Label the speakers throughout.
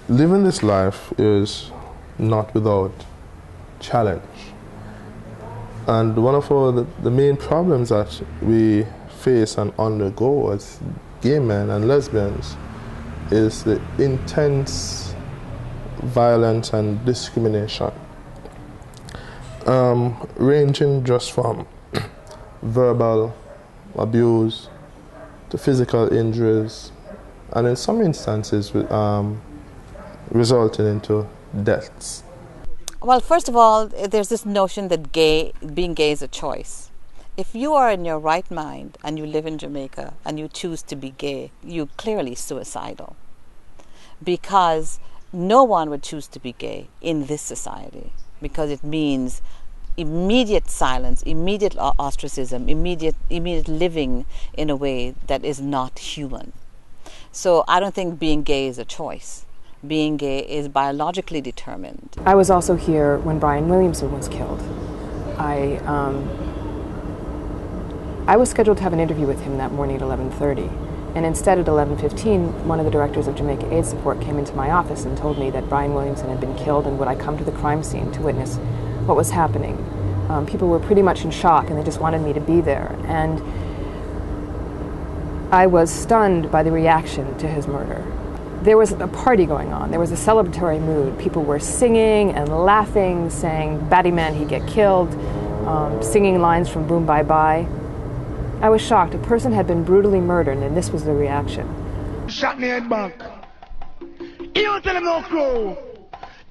Speaker 1: Living this life is not without challenge. And one of the main problems that we face and undergo as gay men and lesbians is the intense violence and discrimination, ranging just from verbal abuse to physical injuries, and in some instances resulting into deaths.
Speaker 2: Well, first of all, there's this notion that being gay is a choice. If you are in your right mind and you live in Jamaica and you choose to be gay, you're clearly suicidal. Because no one would choose to be gay in this society, because it means immediate silence, immediate ostracism, immediate living in a way that is not human. So I don't think being gay is a choice. Being gay is biologically determined.
Speaker 3: I was also here when Brian Williamson was killed. I was scheduled to have an interview with him that morning at 11:30, and instead at 11:15, one of the directors of Jamaica AIDS Support came into my office and told me that Brian Williamson had been killed, and would I come to the crime scene to witness what was happening. People were pretty much in shock, and they just wanted me to be there. And I was stunned by the reaction to his murder. There was a party going on. There was a celebratory mood. People were singing and laughing, saying, "Batty man, he get killed," singing lines from Boom Bye Bye. I was shocked. A person had been brutally murdered, and this was the reaction.
Speaker 4: Shot me head back. You tell him no crow.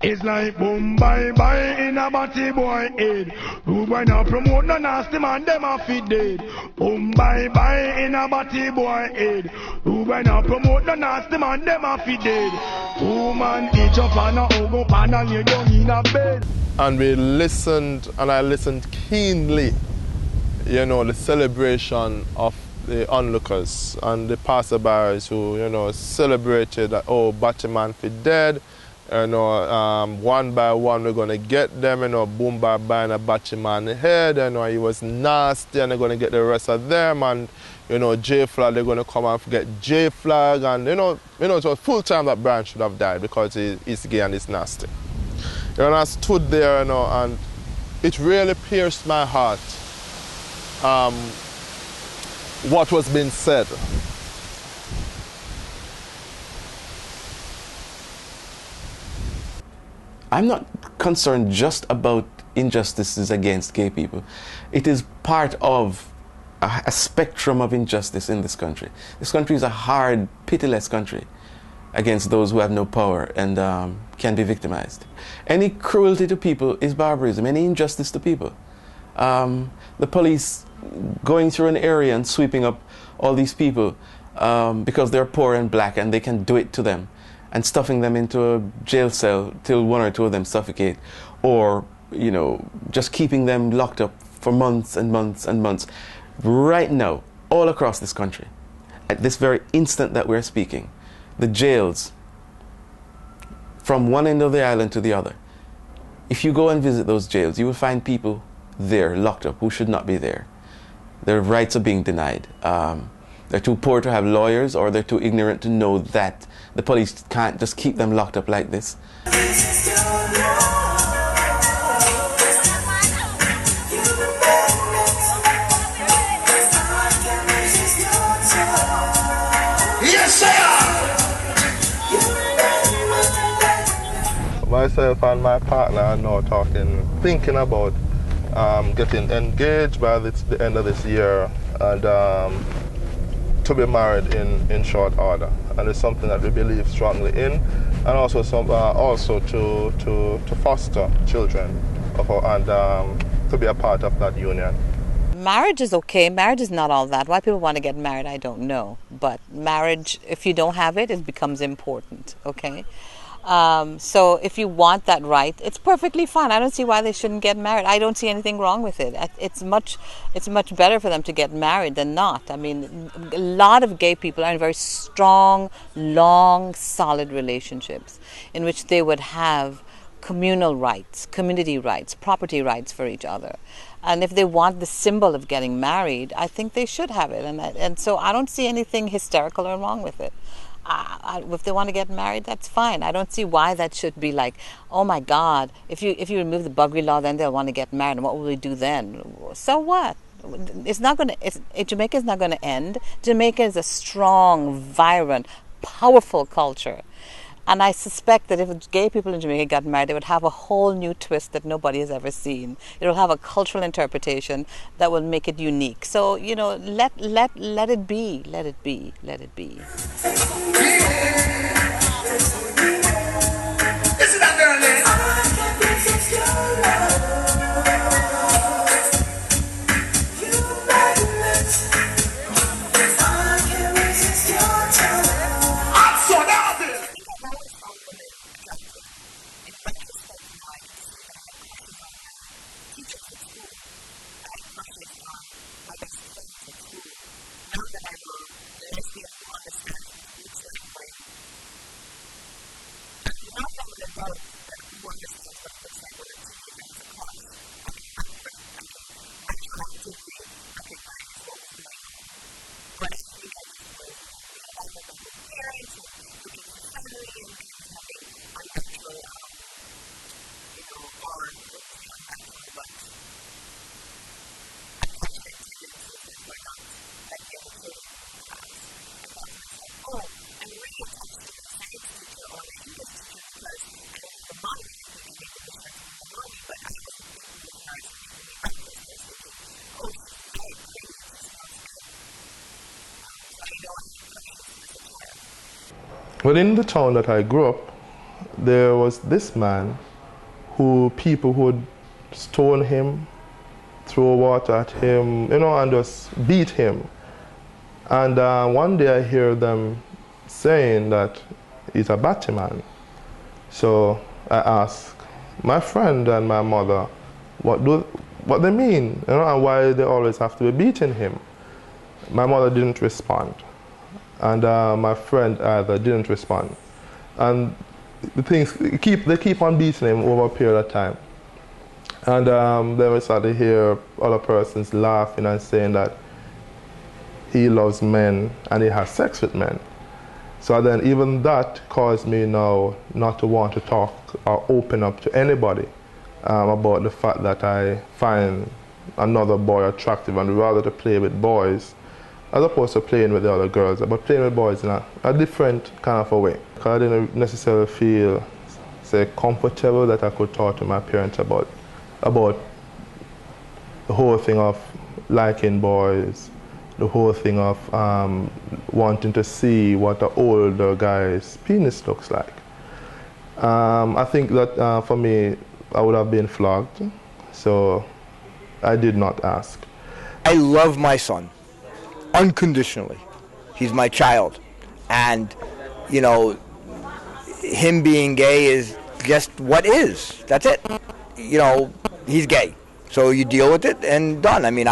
Speaker 4: It's like boom bye bye in a batty boy head. Who boy now promote no nasty man, them a fit dead. Boom bye bye in a batty boy head. Who boy now promote no nasty man, them a fit dead. Woman each up on a ogo pan and you down in a bed.
Speaker 1: And we listened, and I listened keenly, you know, the celebration of the onlookers and the passerbys who, you know, celebrated that, oh, batty man fi dead. You know, one by one we're going to get them, you know, boom by bye and a batty man head, you know, he was nasty and they're going to get the rest of them, and, you know, J-Flag, they're going to come and forget J-Flag, and, you know, it was full time that Brian should have died because he's gay and he's nasty. You know, and I stood there, you know, and it really pierced my heart, what was being said.
Speaker 5: I'm not concerned just about injustices against gay people. It is part of a spectrum of injustice in this country. This country is a hard, pitiless country against those who have no power and can be victimized. Any cruelty to people is barbarism, any injustice to people. The police going through an area and sweeping up all these people because they're poor and black and they can do it to them, and stuffing them into a jail cell till one or two of them suffocate, or, you know, just keeping them locked up for months and months and months. Right now, all across this country, at this very instant that we're speaking, the jails, from one end of the island to the other, if you go and visit those jails, you will find people there locked up who should not be there. Their rights are being denied. They're too poor to have lawyers, or they're too ignorant to know that the police can't just keep them locked up like this.
Speaker 4: Yes, sir!
Speaker 1: Myself and my partner are now thinking about getting engaged by the end of this year, and to be married in short order. And it's something that we believe strongly in, and also to foster children and to be a part of that union.
Speaker 2: Marriage is okay. Marriage is not all that. Why people want to get married, I don't know. But marriage, if you don't have it, it becomes important, okay? So if you want that right, it's perfectly fine. I don't see why they shouldn't get married. I don't see anything wrong with it. It's much better for them to get married than not. I mean, a lot of gay people are in very strong, long, solid relationships in which they would have communal rights, community rights, property rights for each other. And if they want the symbol of getting married, I think they should have it. And so I don't see anything hysterical or wrong with it. If they want to get married, that's fine. I don't see why that should be like, oh my God, if you remove the buggery law, then they'll want to get married. And what will we do then? So what? It's not going to. Jamaica is not going to end. Jamaica is a strong, vibrant, powerful culture. And I suspect that if gay people in Jamaica got married, they would have a whole new twist that nobody has ever seen. It will have a cultural interpretation that will make it unique. So, let it be, let it be, let it be.
Speaker 6: Listen up, girl.
Speaker 1: Within the town that I grew up, there was this man who people would stone him, throw water at him, and just beat him. And one day I hear them saying that he's a batty man. So I asked my friend and my mother what they mean, and why they always have to be beating him. My mother didn't respond, and my friend either didn't respond. And the things they keep on beating him over a period of time. And then we started to hear other persons laughing and saying that he loves men and he has sex with men. So then even that caused me now not to want to talk or open up to anybody about the fact that I find another boy attractive and rather to play with boys as opposed to playing with the other girls, but playing with boys in a different kind of a way. I didn't necessarily feel, comfortable that I could talk to my parents about the whole thing of liking boys, the whole thing of wanting to see what the older guy's penis looks like. I think that for me, I would have been flogged, so I did not ask.
Speaker 7: I love my son unconditionally. He's my child, and him being gay is just what is. That's it. He's gay, so you deal with it and done. I mean,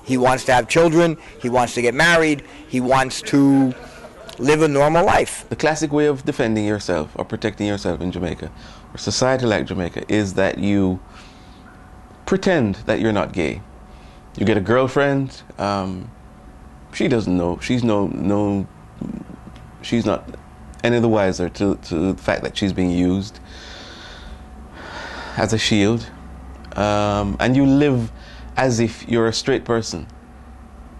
Speaker 7: he wants to have children, he wants to get married, he wants to live a normal life.
Speaker 5: The classic way of defending yourself or protecting yourself in Jamaica, or society like Jamaica, is that you pretend that you're not gay. You get a girlfriend. She doesn't know. She's she's not any the wiser to the fact that she's being used as a shield. And you live as if you're a straight person,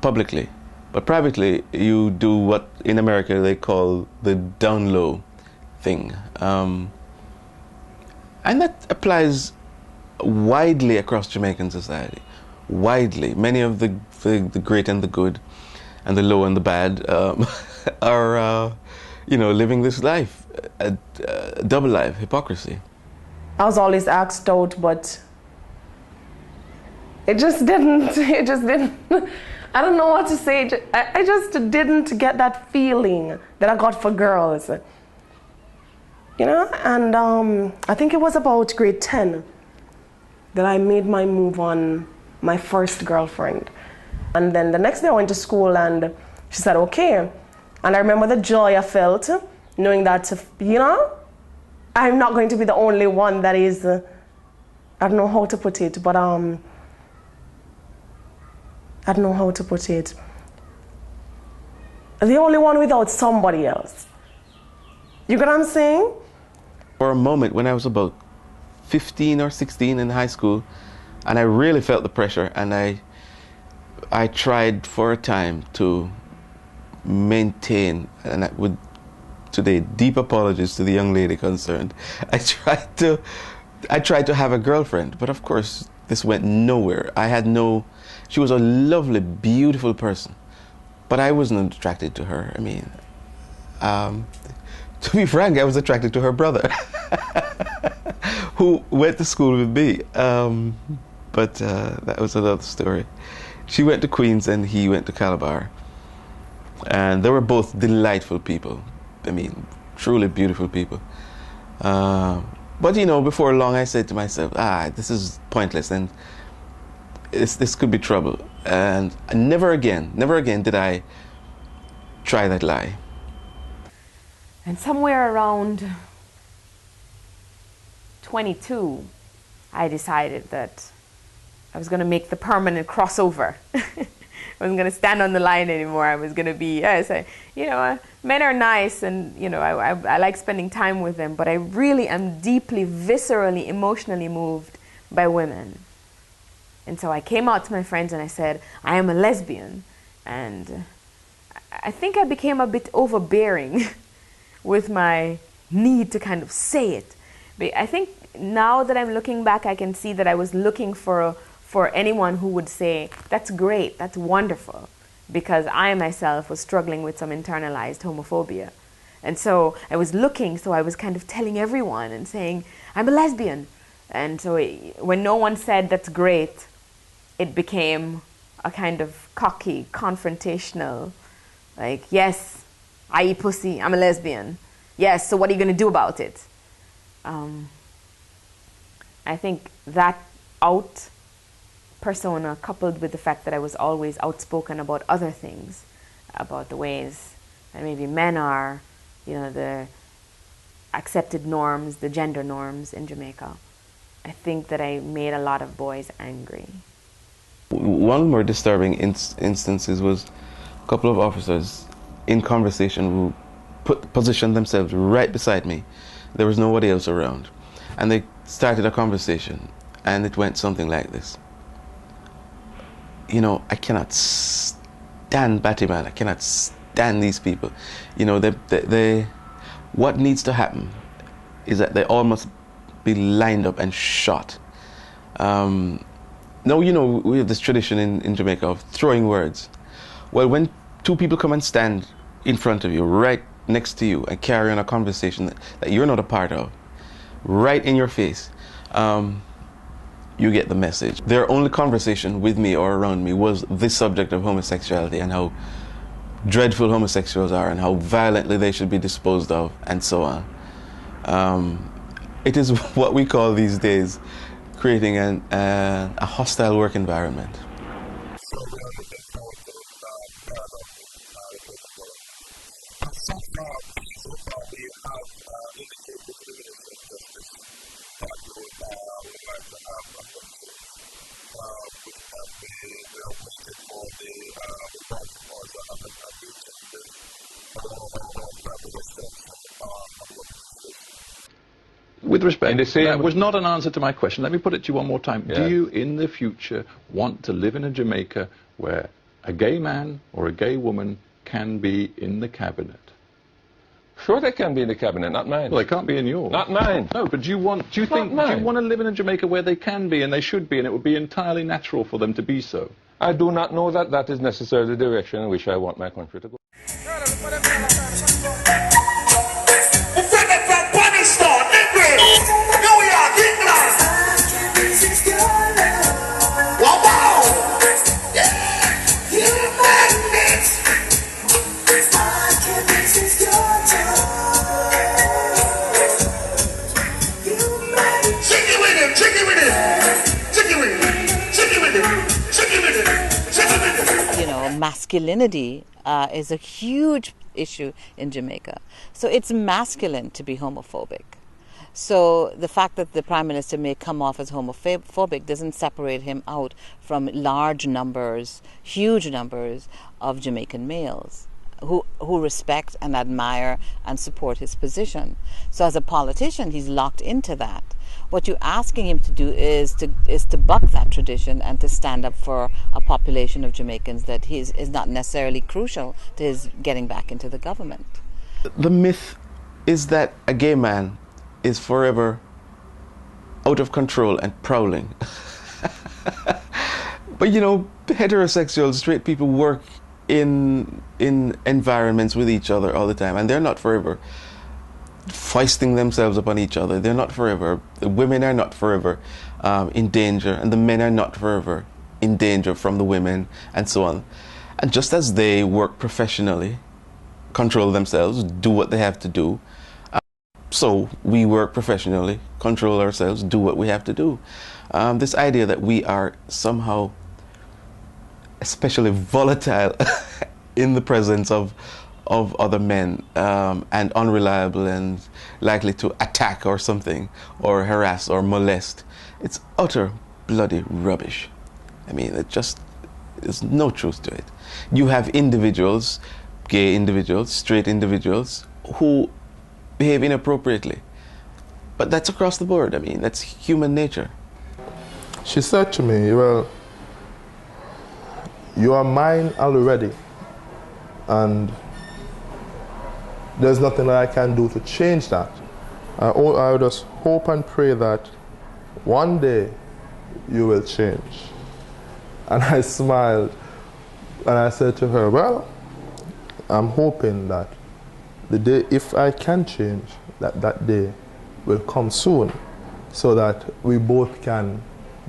Speaker 5: publicly. But privately, you do what in America they call the down low thing. And that applies widely across Jamaican society. Widely. Many of the great and the good and the low and the bad are, living this life, a double life, hypocrisy.
Speaker 8: I was always asked out, but it just didn't, I don't know what to say. I just didn't get that feeling that I got for girls. you know, and I think it was about grade 10 that I made my move on my first girlfriend. And then the next day I went to school and she said, okay. And I remember the joy I felt knowing that, you know, I'm not going to be the only one that is, I don't know how to put it, but I don't know how to put it. The only one without somebody else. You get what I'm saying?
Speaker 5: For a moment when I was about 15 or 16 in high school, and I really felt the pressure, and I tried for a time to maintain, and I would today deep apologies to the young lady concerned. I tried to have a girlfriend, but of course this went nowhere. She was a lovely, beautiful person, but I wasn't attracted to her. I mean, to be frank, I was attracted to her brother, who went to school with me. But that was another story. She went to Queens and he went to Calabar. And they were both delightful people. I mean, truly beautiful people. But, you know, before long I said to myself, this is pointless and this could be trouble. And never again did I try that lie.
Speaker 3: And somewhere around 22, I decided that I was going to make the permanent crossover. I wasn't going to stand on the line anymore. I was going to be, men are nice and, you know, I like spending time with them, but I really am deeply, viscerally, emotionally moved by women. And so I came out to my friends and I said, I am a lesbian. And I think I became a bit overbearing with my need to kind of say it. But I think now that I'm looking back, I can see that I was looking for anyone who would say, that's great, that's wonderful, because I myself was struggling with some internalized homophobia. And so I was looking, so I was kind of telling everyone and saying, I'm a lesbian. And so when no one said that's great, it became a kind of cocky, confrontational, like, yes, I eat pussy, I'm a lesbian. Yes, so what are you going to do about it? I think that out persona, coupled with the fact that I was always outspoken about other things, about the ways that maybe men are, you know, the accepted norms, the gender norms in Jamaica, I think that I made a lot of boys angry.
Speaker 5: One more disturbing instances was a couple of officers in conversation who positioned themselves right beside me. There was nobody else around. And they started a conversation, and it went something like this. You know, I cannot stand Batman. I cannot stand these people. You know, what needs to happen is that they all must be lined up and shot. Now, you know, we have this tradition in Jamaica of throwing words. Well, when two people come and stand in front of you, right next to you, and carry on a conversation that you're not a part of, right in your face, you get the message. Their only conversation with me or around me was the subject of homosexuality and how dreadful homosexuals are and how violently they should be disposed of and so on. It is what we call these days creating a hostile work environment.
Speaker 6: With respect, that was not an answer to my question. Let me put it to you one more time. Yeah. Do you, in the future, want to live in a Jamaica where a gay man or a gay woman can be in the cabinet?
Speaker 9: Sure, they can be in the cabinet, not mine.
Speaker 6: Well, they can't be in yours.
Speaker 9: Not mine.
Speaker 6: No, but do you want to live in a Jamaica where they can be and they should be, and it would be entirely natural for them to be so?
Speaker 9: I do not know that that is necessarily the direction in which I want my country to go.
Speaker 2: masculinity is a huge issue in Jamaica. So it's masculine to be homophobic. So the fact that the Prime Minister may come off as homophobic doesn't separate him out from large numbers, huge numbers of Jamaican males who respect and admire and support his position. So as a politician, he's locked into that. What you're asking him to do is to buck that tradition and to stand up for a population of Jamaicans that is not necessarily crucial to his getting back into the government.
Speaker 5: The myth is that a gay man is forever out of control and prowling. But you know, heterosexual straight people work in environments with each other all the time, and they're not forever foisting themselves upon each other. They're not forever. The women are not forever in danger, and the men are not forever in danger from the women, and so on. And just as they work professionally, control themselves, do what they have to do, so we work professionally, control ourselves, do what we have to do. This idea that we are somehow especially volatile in the presence of other men and unreliable and likely to attack or something, or harass or molest, it's utter bloody rubbish. I mean, there's no truth to it. You have individuals, gay individuals, straight individuals, who behave inappropriately. But that's across the board. I mean, that's human nature.
Speaker 1: She said to me, well, you are mine already, and there's nothing that I can do to change that. I just hope and pray that one day you will change. And I smiled and I said to her, well, I'm hoping that the day, if I can change, that day will come soon, so that we both can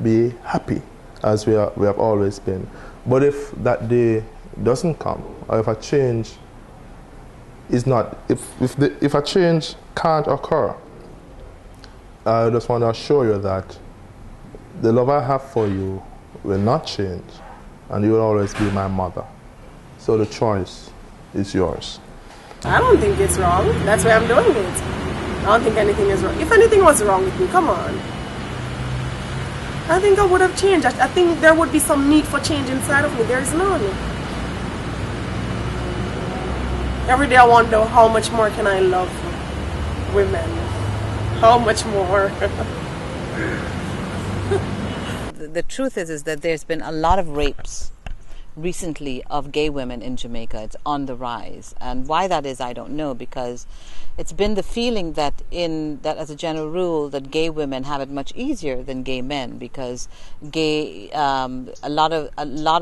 Speaker 1: be happy as we have always been. But if that day doesn't come, or if a change is not, if a change can't occur, I just want to assure you that the love I have for you will not change, and you will always be my mother. So the choice is yours.
Speaker 8: I don't think it's wrong. That's why I'm doing it. I don't think anything is wrong. If anything was wrong with me, come on. I think I would have changed. I think there would be some need for change inside of me. There is none. Every day I wonder how much more can I love women? How much more?
Speaker 2: The truth is that there's been a lot of rapes recently of gay women in Jamaica. It's on the rise, and why that is I don't know, because it's been the feeling that as a general rule that gay women have it much easier than gay men, because a lot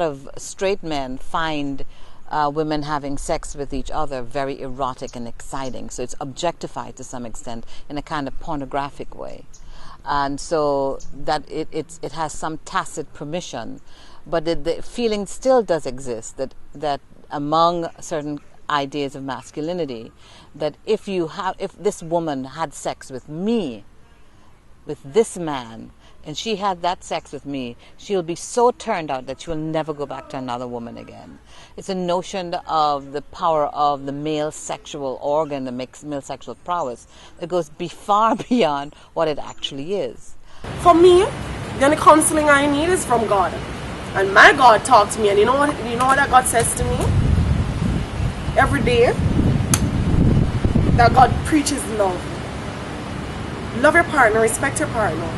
Speaker 2: of straight men find women having sex with each other very erotic and exciting, so it's objectified to some extent in a kind of pornographic way, and so that it has some tacit permission. But the feeling still does exist that among certain ideas of masculinity, that if this woman had sex with me, with this man, and she had that sex with me, she'll be so turned out that she will never go back to another woman again. It's a notion of the power of the male sexual organ, the male sexual prowess, that goes far beyond what it actually is.
Speaker 8: For me, the only counseling I need is from God. And my God talks to me, and you know what that God says to me? Every day, that God preaches love. Love your partner, respect your partner.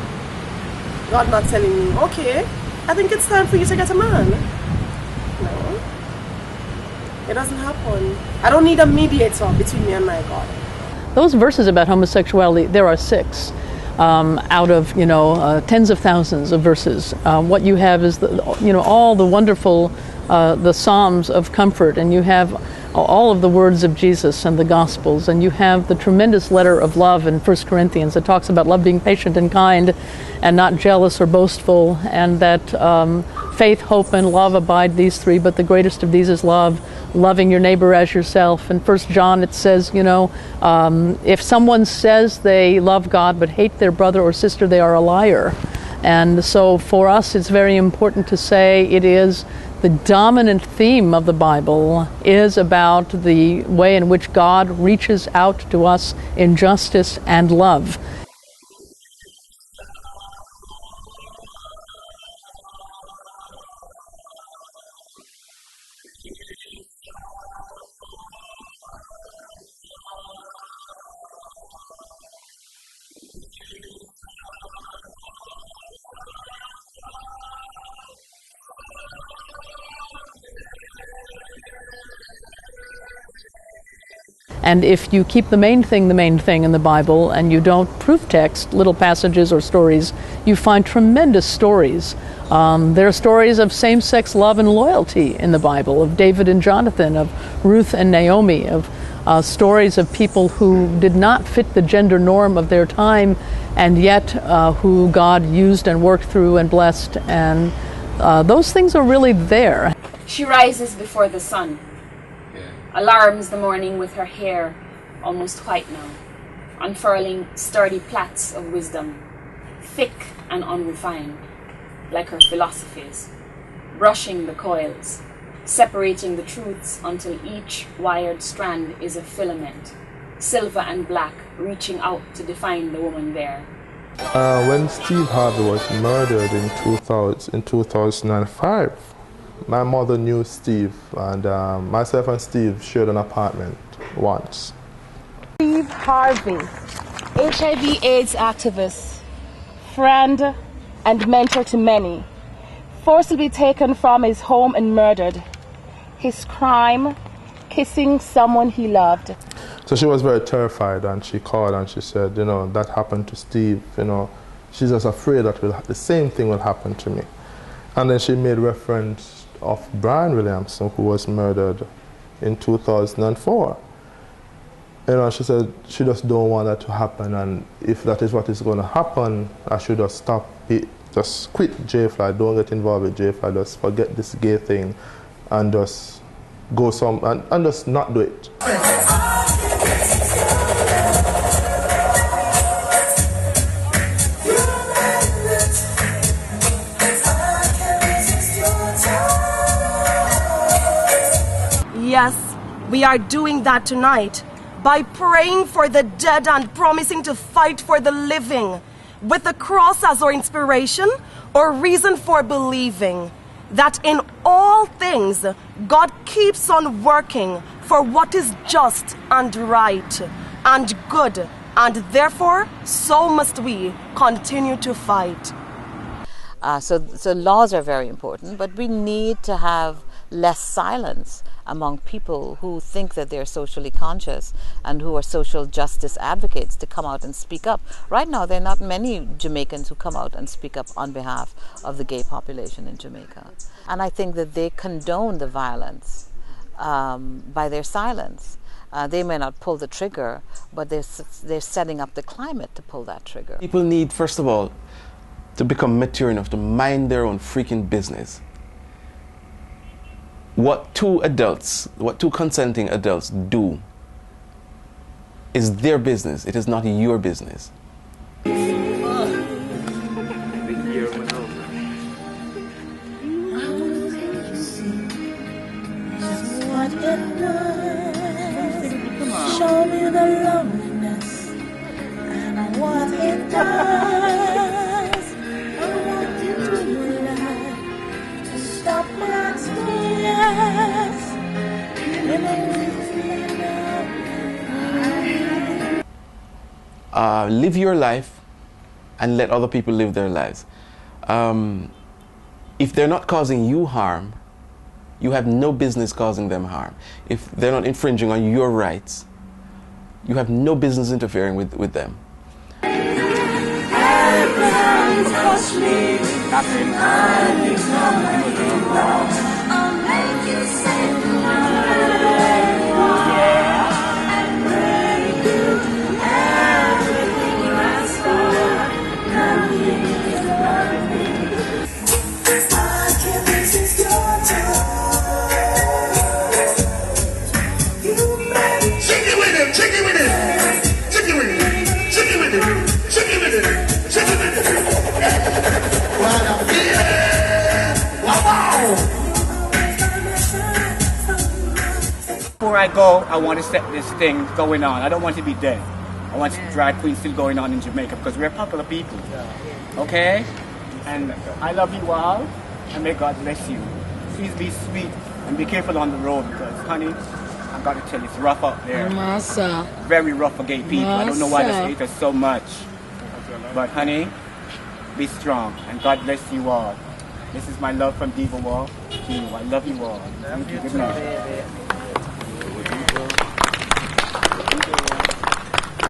Speaker 8: God not telling me, okay, I think it's time for you to get a man. No. It doesn't happen. I don't need a mediator between me and my God.
Speaker 10: Those verses about homosexuality, there are 6. Out of tens of thousands of verses. What you have is all the wonderful the Psalms of comfort, and you have all of the words of Jesus and the Gospels, and you have the tremendous letter of love in 1 Corinthians that talks about love being patient and kind and not jealous or boastful, and that faith, hope, and love abide, these 3, but the greatest of these is love, loving your neighbor as yourself. In 1 John it says, if someone says they love God but hate their brother or sister, they are a liar. And so for us it's very important to say it is The dominant theme of the Bible is about the way in which God reaches out to us in justice and love. And if you keep the main thing in the Bible, and you don't proof text little passages or stories, you find tremendous stories. There are stories of same-sex love and loyalty in the Bible, of David and Jonathan, of Ruth and Naomi, of stories of people who did not fit the gender norm of their time, and yet who God used and worked through and blessed. And those things are really there.
Speaker 11: She rises before the sun. Alarms the morning with her hair almost white now, unfurling sturdy plaits of wisdom, thick and unrefined, like her philosophies, brushing the coils, separating the truths until each wired strand is a filament, silver and black, reaching out to define the woman there.
Speaker 1: When Steve Harvey was murdered in 2005, my mother knew Steve, and myself and Steve shared an apartment once.
Speaker 12: Steve Harvey, HIV/AIDS activist, friend and mentor to many, forcibly taken from his home and murdered. His crime, kissing someone he loved.
Speaker 1: So she was very terrified, and she called and she said, you know, that happened to Steve, you know, she's just afraid that the same thing will happen to me. And then she made reference of Brian Williamson, who was murdered in 2004. You know, she said she just don't want that to happen, and if that is what is going to happen, I should just stop it, just quit J-Fly, don't get involved with J-Fly, just forget this gay thing, and just go and just not do it.
Speaker 8: Yes, we are doing that tonight by praying for the dead and promising to fight for the living, with the cross as our inspiration or reason for believing that in all things God keeps on working for what is just and right and good, and therefore so must we continue to fight.
Speaker 2: So laws are very important, but we need to have less silence among people who think that they're socially conscious and who are social justice advocates to come out and speak up. Right now, there are not many Jamaicans who come out and speak up on behalf of the gay population in Jamaica. And I think that they condone the violence by their silence. They may not pull the trigger, but they're setting up the climate to pull that trigger.
Speaker 5: People need, first of all, to become mature enough to mind their own freaking business. What two consenting adults do is their business. It is not your business.
Speaker 13: Show me the loneliness and what it does. I want you to life to stop my tears.
Speaker 5: Live your life and let other people live their lives. If they're not causing you harm, you have no business causing them harm. If they're not infringing on your rights, you have no business interfering with them.
Speaker 14: want to set this thing going on. I don't want to be dead. I want drag queen still going on in Jamaica because we're popular people. Okay? And I love you all, and may God bless you. Please be sweet and be careful on the road because, honey, I've got to tell you, it's rough out there.
Speaker 15: Massa.
Speaker 14: Very rough for gay people. I don't know why they hate us so much. But, honey, be strong, and God bless you all. This is my love from Diva Wall to you. I love you all. Thank you. Good night.